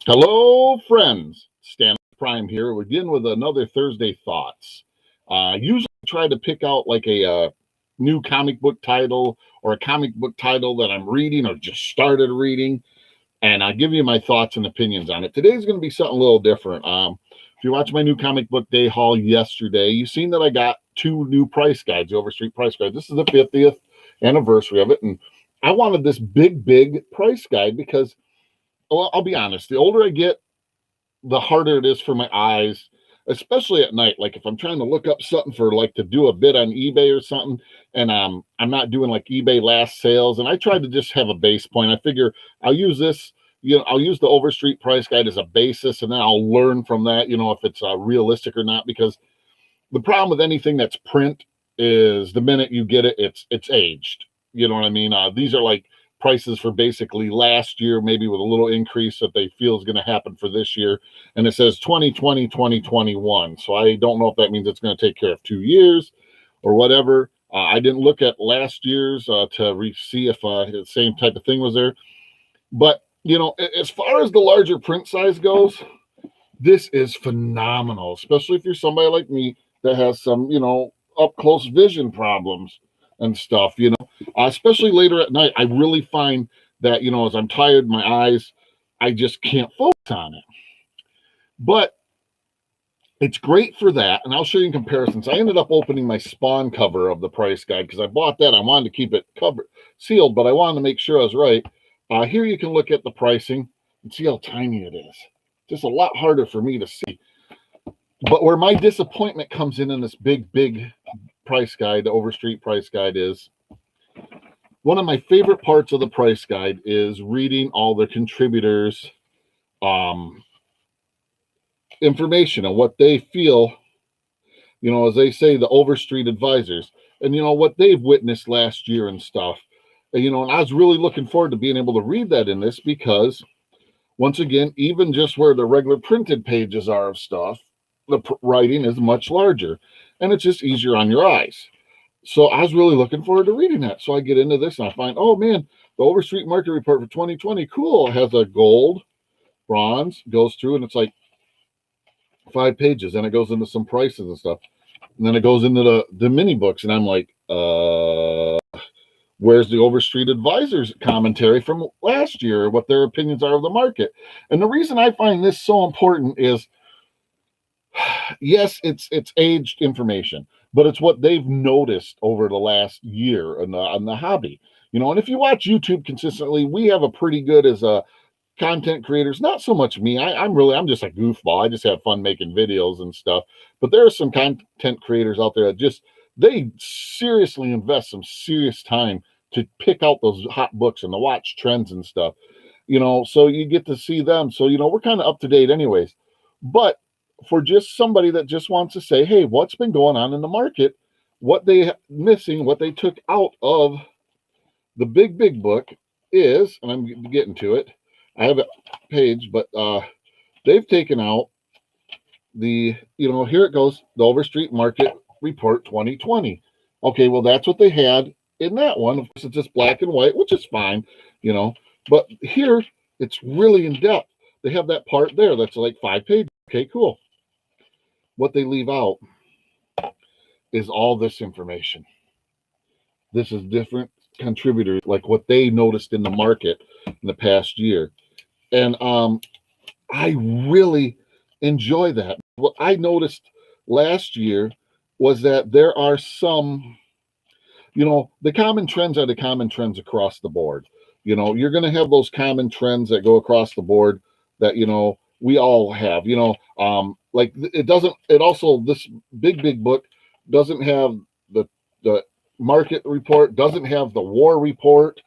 Hello, friends. Stan Prime here. We're again with another Thursday Thoughts. Usually try to pick out like a new comic book title or a comic book title that I'm reading or just started reading, and I'll give you my thoughts and opinions on it. Today's going to be something a little different. If you watched my new comic book day haul yesterday, you've seen that I got two new price guides, the Overstreet price guide. This is the 50th anniversary of it, and I wanted this big price guide because, well, I'll be honest, the older I get, the harder it is for my eyes, especially at night. Like if I'm trying to look up something for like to do a bid on eBay or something, and I'm not doing like eBay last sales, and I try to just have a base point. I figure I'll use this, I'll use the Overstreet price guide as a basis, and then I'll learn from that, if it's realistic or not. Because the problem with anything that's print is the minute you get it, it's aged. You know what I mean? These are like prices for basically last year, maybe with a little increase that they feel is going to happen for this year. And it says 2020, 2021. So I don't know if that means it's going to take care of 2 years or whatever. I didn't look at last year's to see if the same type of thing was there. But, as far as the larger print size goes, this is phenomenal, especially if you're somebody like me that has some, up close vision problems and stuff, especially later at night. I really find that, as I'm tired, my eyes, I just can't focus on it. But it's great for that. And I'll show you in comparisons. I ended up opening my Spawn cover of the price guide because I bought that. I wanted to keep it covered, sealed, but I wanted to make sure I was right. Here you can look at the pricing and see how tiny it is. Just a lot harder for me to see. But where my disappointment comes in this big price guide, the Overstreet price guide, is one of my favorite parts of the price guide is reading all the contributors' information and what they feel, as they say, the Overstreet advisors, and what they've witnessed last year and stuff. And I was really looking forward to being able to read that in this because, once again, even just where the regular printed pages are of stuff, the writing is much larger, and it's just easier on your eyes. So I was really looking forward to reading that. So I get into this and I find, oh man, the Overstreet market report for 2020, cool. It has a gold, bronze, goes through, and it's like 5 pages. And it goes into some prices and stuff. And then it goes into the mini books. And I'm like, where's the Overstreet advisors commentary from last year, what their opinions are of the market? And the reason I find this so important is, yes, it's aged information, but it's what they've noticed over the last year on the hobby. And if you watch YouTube consistently, we have a pretty good as a content creators, not so much me. I'm just a goofball. I just have fun making videos and stuff. But there are some content creators out there that they seriously invest some serious time to pick out those hot books and to watch trends and stuff. So you get to see them. So, we're kind of up to date anyways. But for just somebody that just wants to say, hey, what's been going on in the market, what they missing, what they took out of the big book is, and I'm getting to it. I have a page, but they've taken out the, here it goes, the Overstreet Market Report 2020. Okay, well, that's what they had in that one. Of course, it's just black and white, which is fine, but here it's really in depth. They have that part there that's like 5 pages. Okay, cool. What they leave out is all this information. This is different contributors, like what they noticed in the market in the past year. And I really enjoy that. What I noticed last year was that there are some, the common trends are the common trends across the board. You're going to have those common trends that go across the board that, we all have, like it also, this big book doesn't have the market report, doesn't have the war report,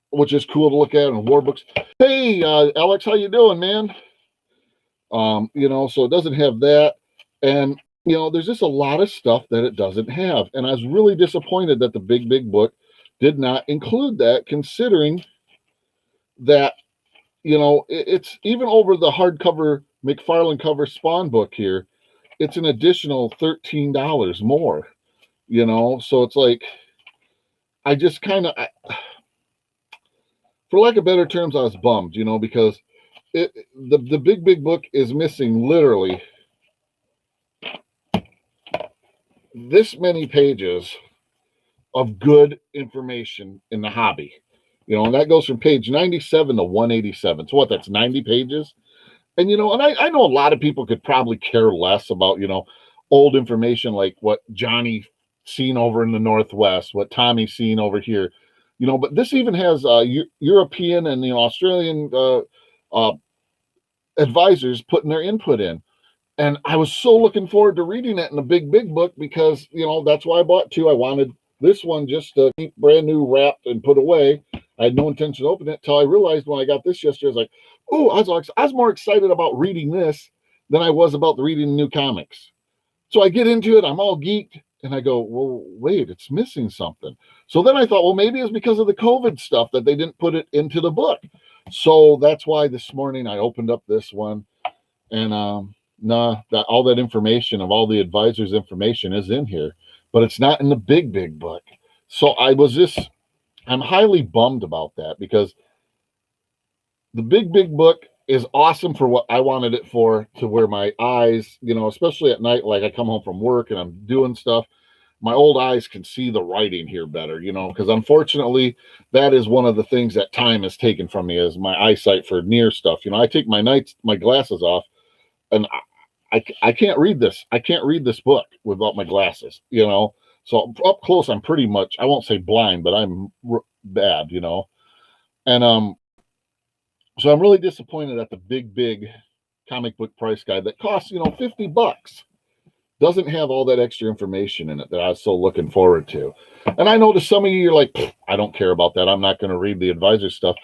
which is cool to look at in war books. Hey, Alex, how you doing, man? So it doesn't have that. And, there's just a lot of stuff that it doesn't have. And I was really disappointed that the big book did not include that, considering that, it's even over the hardcover McFarlane cover Spawn book here, it's an additional $13 more, so it's like, I just kind of, for lack of better terms, I was bummed, because the big book is missing literally this many pages of good information in the hobby. And that goes from page 97 to 187. So what, that's 90 pages. And and I know a lot of people could probably care less about old information, like what Johnny seen over in the Northwest, what Tommy seen over here. But this even has European and Australian uh, advisors putting their input in. And I was so looking forward to reading it in the big book, because that's why I bought two. I wanted this one just to keep brand new, wrapped and put away. I had no intention of opening it till I realized when I got this yesterday. I was like, oh, I was more excited about reading this than I was about reading the new comics. So I get into it, I'm all geeked, and I go, well, wait, it's missing something. So then I thought, well, maybe it's because of the COVID stuff that they didn't put it into the book. So that's why this morning I opened up this one, and that all that information of all the advisors' information is in here, but it's not in the big book. So I'm highly bummed about that, because the big book is awesome for what I wanted it for, to where my eyes, especially at night, like I come home from work and I'm doing stuff, my old eyes can see the writing here better, because unfortunately that is one of the things that time has taken from me, is my eyesight for near stuff. I take my glasses off, and I can't read this. I can't read this book without my glasses. So up close, I'm pretty much, I won't say blind, but I'm bad. And so I'm really disappointed at the big comic book price guide that costs, $50, doesn't have all that extra information in it that I was so looking forward to. And I know to some of you, you're like, I don't care about that. I'm not going to read the advisor stuff.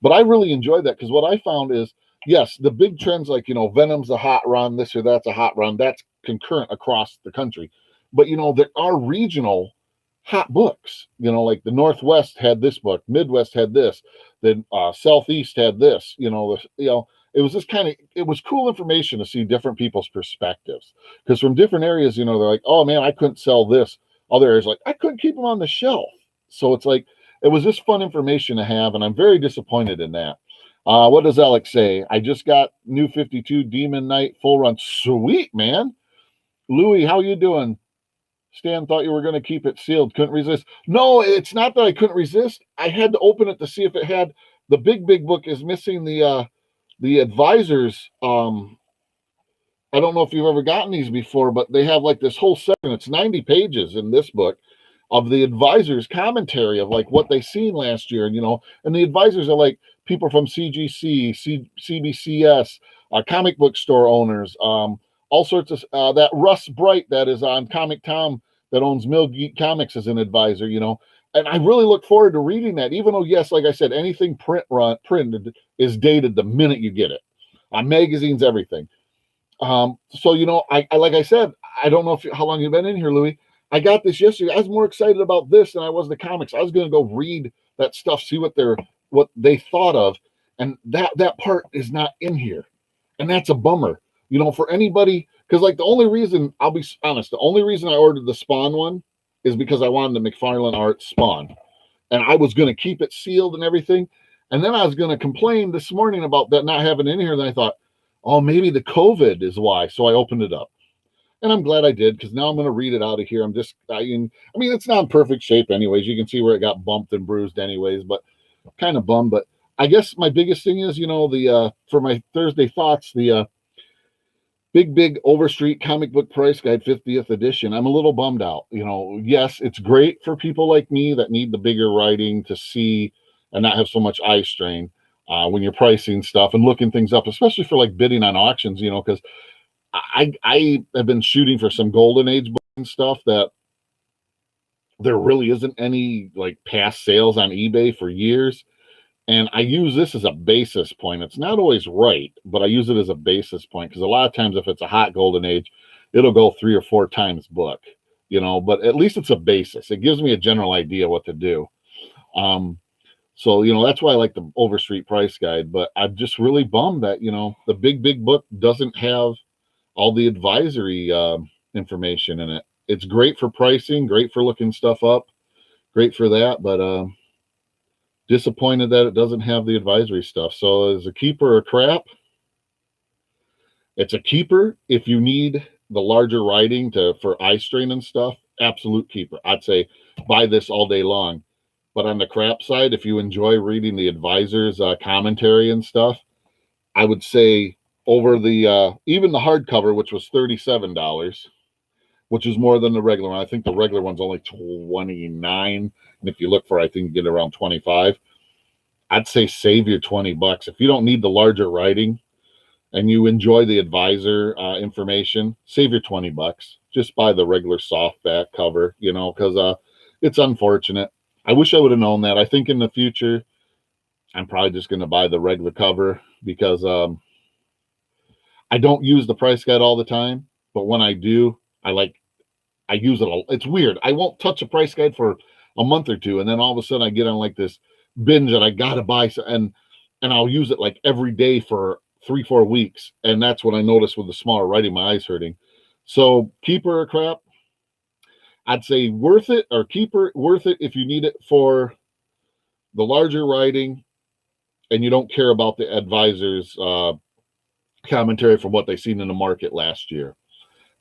But I really enjoyed that, because what I found is, yes, the big trends like, Venom's a hot run, this or that's a hot run, that's concurrent across the country. But, there are regional hot books, like the Northwest had this book, Midwest had this, then Southeast had this, it was just it was cool information to see different people's perspectives. Because from different areas, they're like, oh man, I couldn't sell this. Other areas like, I couldn't keep them on the shelf. So it's like, it was just fun information to have, and I'm very disappointed in that. What does Alex say? I just got New 52 Demon Knight full run. Sweet, man. Louis, how you doing? Stan thought you were going to keep it sealed. Couldn't resist. No, it's not that I couldn't resist. I had to open it to see if it had. The big book is missing the advisors. I don't know if you've ever gotten these before, but they have like this whole section. It's 90 pages in this book of the advisors' commentary of like what they seen last year. And the advisors are like people from CGC, CBCS, comic book store owners, all sorts of that Russ Bright that is on Comic Tom that owns Mill Geek Comics as an advisor, and I really look forward to reading that, even though, yes, like I said, anything printed is dated the minute you get it. Magazines, everything. So I like I said, I don't know how long you've been in here, Louis. I got this yesterday. I was more excited about this than I was the comics. I was going to go read that stuff, see what they thought of, and that part is not in here, and that's a bummer. For anybody, because like the only reason, I'll be honest, the only reason I ordered the Spawn one is because I wanted the McFarlane Art Spawn, and I was going to keep it sealed and everything, and then I was going to complain this morning about that not having it in here. Then I thought, oh, maybe the COVID is why. So I opened it up. And I'm glad I did, because now I'm going to read it out of here. I mean, it's not in perfect shape anyways. You can see where it got bumped and bruised anyways, but kind of bummed. But I guess my biggest thing is, for my Thursday thoughts, the big Overstreet comic book price guide 50th edition. I'm a little bummed out. Yes, it's great for people like me that need the bigger writing to see and not have so much eye strain when you're pricing stuff and looking things up, especially for like bidding on auctions, because I have been shooting for some golden age books and stuff that there really isn't any like past sales on eBay for years. And I use this as a basis point. It's not always right, but I use it as a basis point, because a lot of times if it's a hot golden age, it'll go 3 or 4 times book, but at least it's a basis. It gives me a general idea what to do. So, that's why I like the Overstreet price guide, but I'm just really bummed that, the big book doesn't have all the advisory information in it. It's great for pricing, great for looking stuff up, great for that, but Disappointed that it doesn't have the advisory stuff. So is a keeper or crap? It's a keeper if you need the larger writing for eye strain and stuff. Absolute keeper. I'd say buy this all day long. But on the crap side, if you enjoy reading the advisor's commentary and stuff, I would say over the even the hardcover, which was $37, which is more than the regular one. I think the regular one's only $29, and if you look for, I think you get around 25. I'd say save your $20 if you don't need the larger writing and you enjoy the advisor information. Save your $20. Just buy the regular softback cover, because it's unfortunate. I wish I would have known that. I think in the future, I'm probably just going to buy the regular cover because I don't use the price guide all the time, but when I do, I use it. It's weird. I won't touch a price guide for a month or two, and then all of a sudden I get on like this binge that I gotta buy, and I'll use it like every day for 3-4 weeks, and that's when I notice with the smaller writing, my eyes hurting. So keeper or crap? I'd say worth it, or keeper worth it if you need it for the larger writing and you don't care about the advisor's commentary from what they've seen in the market last year.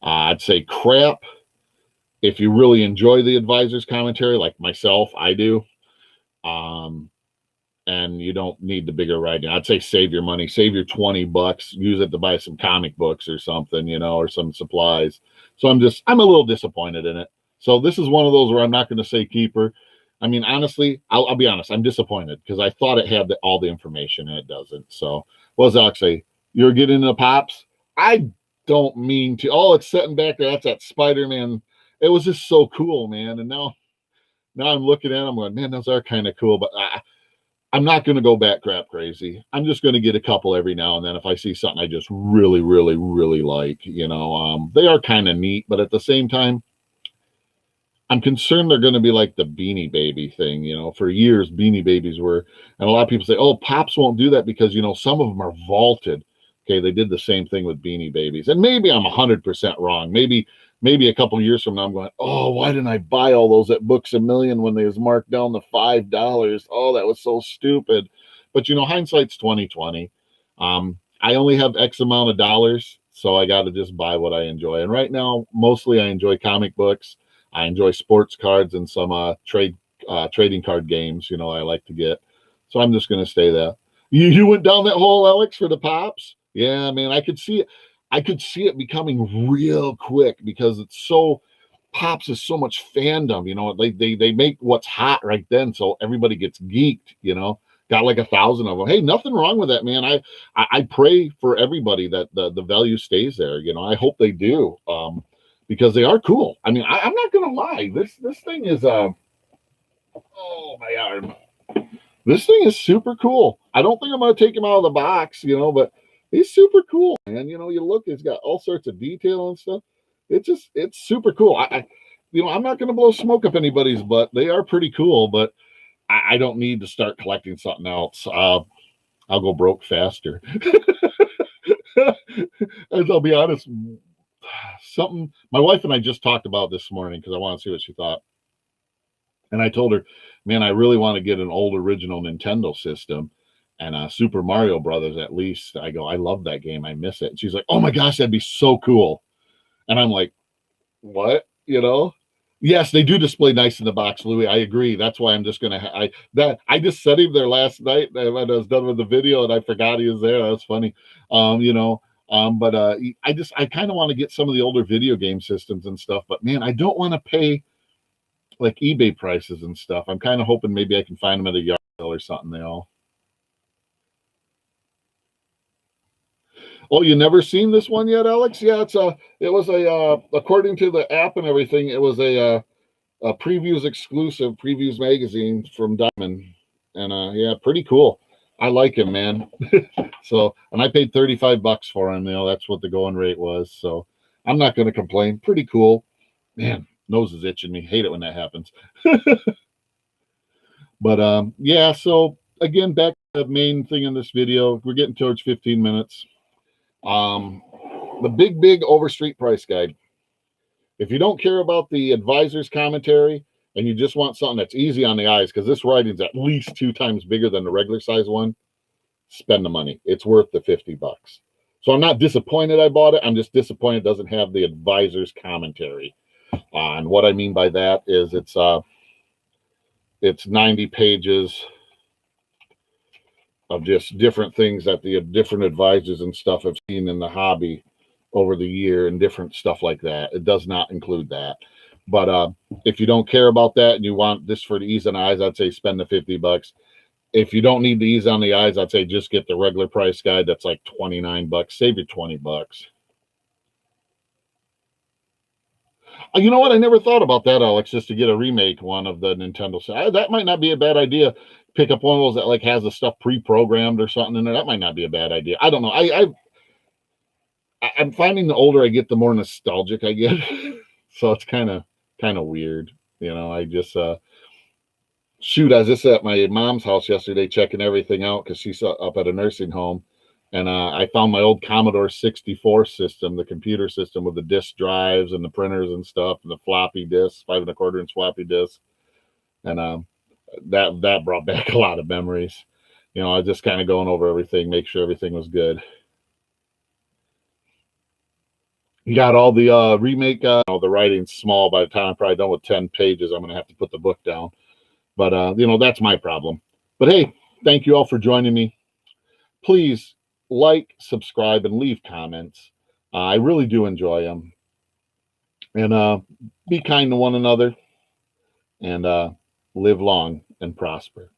I'd say crap if you really enjoy the advisor's commentary, like myself, I do, and you don't need the bigger writing. I'd say save your money, save your $20, use it to buy some comic books or something, or some supplies. So I'm a little disappointed in it. So this is one of those where I'm not going to say keeper. I mean, honestly, I'll be honest, I'm disappointed because I thought it had all the information and it doesn't. So what does Alex say? You're getting into Pops? I don't mean to. Oh, it's sitting back there. That's that Spider-Man. It was just so cool, man. And now I'm looking at them going, man, those are kind of cool. But I'm not going to go back crap crazy. I'm just going to get a couple every now and then if I see something I just really, really, really like. They are kind of neat, but at the same time, I'm concerned they're going to be like the Beanie Baby thing. For years, Beanie Babies were, and a lot of people say, oh, Pops won't do that because, some of them are vaulted. Okay, they did the same thing with Beanie Babies. And maybe I'm 100% wrong. Maybe a couple of years from now, I'm going, oh, why didn't I buy all those at Books A Million when they was marked down to $5? Oh, that was so stupid. But, hindsight's 2020. I only have X amount of dollars, so I got to just buy what I enjoy. And right now, mostly I enjoy comic books. I enjoy sports cards and some trading card games, I like to get. So I'm just going to stay there. You went down that hole, Alex, for the Pops? Yeah, man, I could see it. I could see it becoming real quick because Pops is so much fandom, they make what's hot right then. So everybody gets geeked, got like 1,000 of them. Hey, nothing wrong with that, man. I pray for everybody that the value stays there. I hope they do. Because they are cool. I mean, I'm not gonna lie. This thing is oh my arm. This thing is super cool. I don't think I'm gonna take him out of the box, but he's super cool. And you look, it's got all sorts of detail and stuff. It's super cool. I'm not gonna blow smoke up anybody's butt. They are pretty cool, but I don't need to start collecting something else. I'll go broke faster. As I'll be honest. Something my wife and I just talked about this morning because I want to see what she thought. And I told her, man, I really want to get an old original Nintendo system and Super Mario Brothers at least. I go, I love that game. I miss it. And she's like, oh my gosh, that'd be so cool. And I'm like, what? Yes, they do display nice in the box, Louis. I agree. That's why I'm just gonna. I just set him there last night when I was done with the video, and I forgot he was there. That's funny. But I kind of want to get some of the older video game systems and stuff. But man, I don't want to pay like eBay prices and stuff. I'm kind of hoping maybe I can find them at a yard sale or something. Oh, you never seen this one yet, Alex? Yeah, it was according to the app and everything, it was a previews exclusive, Previews magazine from Diamond, and yeah, pretty cool. I like him, man. So, and I paid $35 for him. That's what the going rate was. So, I'm not going to complain. Pretty cool, man. Nose is itching me. Hate it when that happens. But yeah. So again, back to the main thing in this video. We're getting towards 15 minutes. The big Overstreet price guide. If you don't care about the advisor's commentary and you just want something that's easy on the eyes, because this writing's at least 2 times bigger than the regular size one, spend the money. It's worth the $50. So I'm not disappointed I bought it. I'm just disappointed it doesn't have the advisor's commentary. And what I mean by that is it's 90 pages of just different things that the different advisors and stuff have seen in the hobby over the year and different stuff like that. It does not include that. But if you don't care about that and you want this for the ease on the eyes, I'd say spend the $50. If you don't need the ease on the eyes, I'd say just get the regular price guide. That's like $29. Save your $20. You know what? I never thought about that, Alex, just to get a remake one of the Nintendo. That might not be a bad idea. Pick up one of those that like has the stuff pre-programmed or something in there. That might not be a bad idea. I don't know. I'm finding the older I get, the more nostalgic I get. So it's kind of weird. I just shoot, I was just at my mom's house yesterday checking everything out because she's up at a nursing home. And I found my old Commodore 64 system, the computer system with the disk drives and the printers and stuff, and the floppy disks, 5 1/4 inch floppy disks. And that brought back a lot of memories. I was just kind of going over everything, make sure everything was good. You got all the remake. The writing's small. By the time I'm probably done with 10 pages, I'm going to have to put the book down. But, that's my problem. But hey, thank you all for joining me. Please like, subscribe, and leave comments. I really do enjoy them. And be kind to one another, and live long and prosper.